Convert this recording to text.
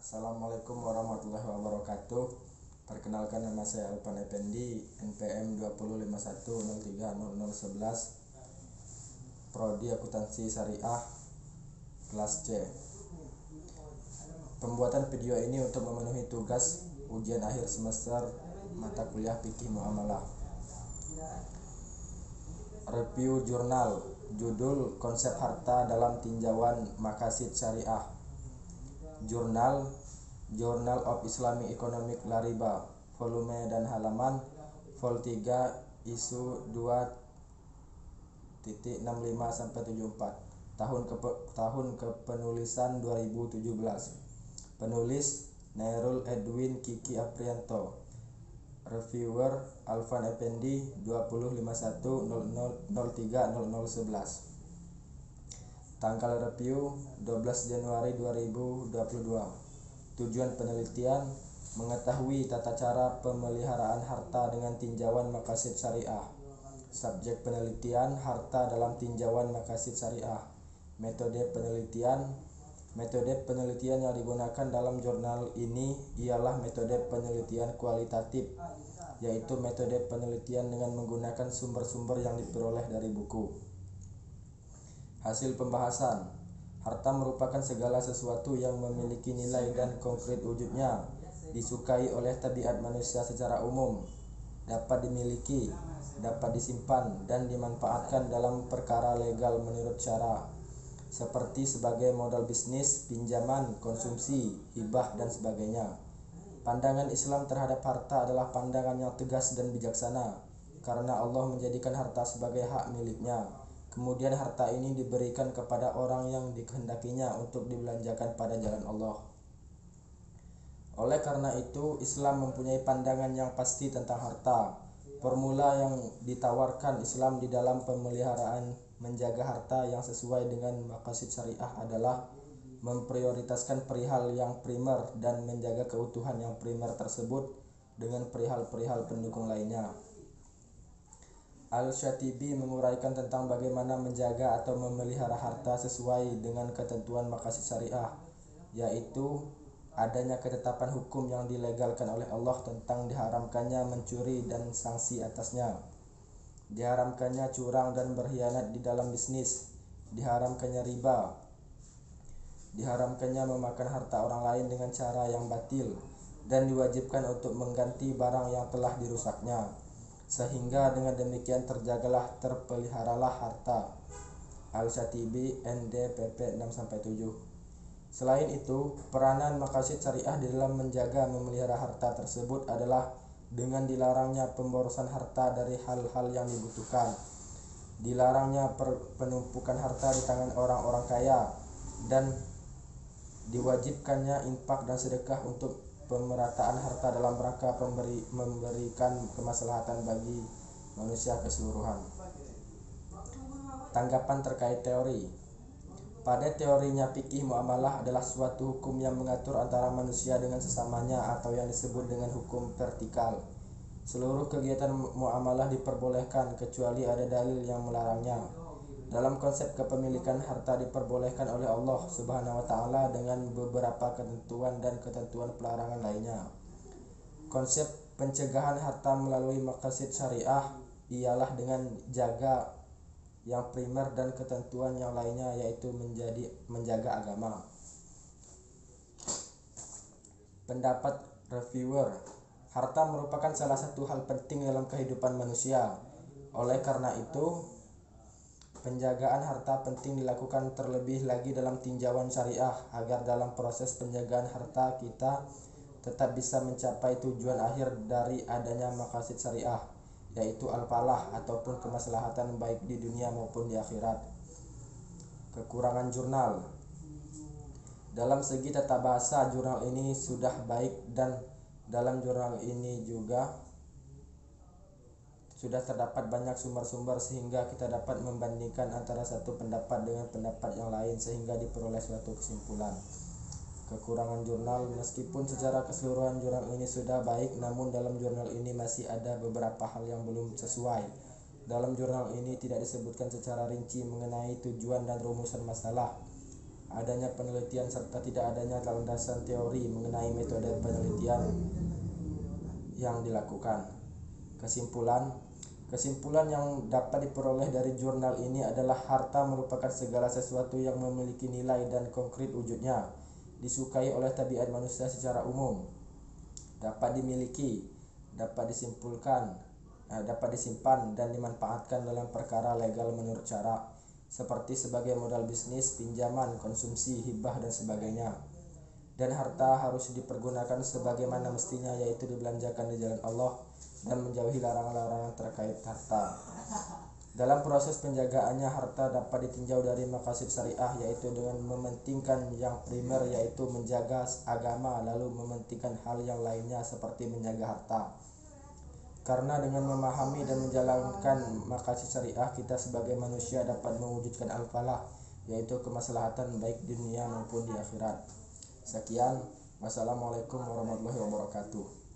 Assalamualaikum warahmatullahi wabarakatuh. Perkenalkan, nama saya Alvan Effendi, NPM 2051030011, Prodi Akuntansi Syariah, kelas C. Pembuatan video ini untuk memenuhi tugas ujian akhir semester mata kuliah Fikih Muamalah. Review jurnal, judul konsep harta dalam tinjauan maqasid syariah. Jurnal Journal of Islamic Economic Lariba, volume dan halaman, vol 3, isu 2.65-74, tahun kepenulisan 2017. Penulis Nairul Edwin Kiki Aprianto. Reviewer Alvan Effendi 205100030011. Tanggal review 12 Januari 2022. Tujuan penelitian: mengetahui tata cara pemeliharaan harta dengan tinjauan maqasid syariah. Subjek penelitian: harta dalam tinjauan maqasid syariah. Metode penelitian: metode penelitian yang digunakan dalam jurnal ini ialah metode penelitian kualitatif, yaitu metode penelitian dengan menggunakan sumber-sumber yang diperoleh dari buku. Hasil pembahasan: harta merupakan segala sesuatu yang memiliki nilai dan konkret wujudnya, disukai oleh tabiat manusia secara umum, dapat dimiliki, dapat disimpan, dan dimanfaatkan dalam perkara legal menurut syara, seperti sebagai modal bisnis, pinjaman, konsumsi, hibah, dan sebagainya. Pandangan Islam terhadap harta adalah pandangan yang tegas dan bijaksana, karena Allah menjadikan harta sebagai hak miliknya. Kemudian harta ini diberikan kepada orang yang dikehendakinya untuk dibelanjakan pada jalan Allah. Oleh karena itu, Islam mempunyai pandangan yang pasti tentang harta. Formula yang ditawarkan Islam di dalam pemeliharaan menjaga harta yang sesuai dengan maqasid syariah adalah memprioritaskan perihal yang primer dan menjaga keutuhan yang primer tersebut dengan perihal-perihal pendukung lainnya. Al-Syatibi menguraikan tentang bagaimana menjaga atau memelihara harta sesuai dengan ketentuan maqasid syariah, yaitu adanya ketetapan hukum yang dilegalkan oleh Allah tentang diharamkannya mencuri dan sanksi atasnya, diharamkannya curang dan berkhianat di dalam bisnis, diharamkannya riba, diharamkannya memakan harta orang lain dengan cara yang batil, dan diwajibkan untuk mengganti barang yang telah dirusaknya, sehingga dengan demikian terpeliharalah harta. Al-Syatibi, ND, pp 6-7. Selain itu, peranan maqasid syariah di dalam menjaga memelihara harta tersebut adalah dengan dilarangnya pemborosan harta dari hal-hal yang dibutuhkan, dilarangnya penumpukan harta di tangan orang-orang kaya, dan diwajibkannya infak dan sedekah untuk pemerataan harta dalam rangka memberikan kemaslahatan bagi manusia keseluruhan. Tanggapan terkait teori. Pada teorinya, fikih muamalah adalah suatu hukum yang mengatur antara manusia dengan sesamanya atau yang disebut dengan hukum vertikal. Seluruh kegiatan muamalah diperbolehkan kecuali ada dalil yang melarangnya. Dalam konsep kepemilikan, harta diperbolehkan oleh Allah Subhanahu wa Ta'ala dengan beberapa ketentuan dan ketentuan pelarangan lainnya. Konsep pencegahan harta melalui maqasid syariah ialah dengan jaga yang primer dan ketentuan yang lainnya, yaitu menjaga agama. Pendapat reviewer: harta merupakan salah satu hal penting dalam kehidupan manusia. Oleh karena itu, penjagaan harta penting dilakukan terlebih lagi dalam tinjauan syariah, agar dalam proses penjagaan harta kita tetap bisa mencapai tujuan akhir dari adanya maqasid syariah, yaitu al-falah ataupun kemaslahatan baik di dunia maupun di akhirat. Kekurangan jurnal. Dalam segi tata bahasa, jurnal ini sudah baik, dan dalam jurnal ini juga sudah terdapat banyak sumber-sumber sehingga kita dapat membandingkan antara satu pendapat dengan pendapat yang lain sehingga diperoleh suatu kesimpulan. Kekurangan jurnal. Meskipun secara keseluruhan jurnal ini sudah baik, namun dalam jurnal ini masih ada beberapa hal yang belum sesuai. Dalam jurnal ini tidak disebutkan secara rinci mengenai tujuan dan rumusan masalah. adanya penelitian serta tidak adanya landasan teori mengenai metode penelitian yang dilakukan. Kesimpulan yang dapat diperoleh dari jurnal ini adalah harta merupakan segala sesuatu yang memiliki nilai dan konkret wujudnya, disukai oleh tabiat manusia secara umum, dapat dimiliki, dapat disimpan dan dimanfaatkan dalam perkara legal menurut cara, seperti sebagai modal bisnis, pinjaman, konsumsi, hibah dan sebagainya. Dan harta harus dipergunakan sebagaimana mestinya, yaitu dibelanjakan di jalan Allah dan menjauhi larangan-larangan terkait harta. Dalam proses penjagaannya, harta dapat ditinjau dari maqasid syariah, yaitu dengan mementingkan yang primer, yaitu menjaga agama, lalu mementingkan hal yang lainnya seperti menjaga harta. Karena dengan memahami dan menjalankan maqasid syariah, kita sebagai manusia dapat mewujudkan al-falah, yaitu kemaslahatan baik di dunia maupun di akhirat. Sekian, wassalamualaikum warahmatullahi wabarakatuh.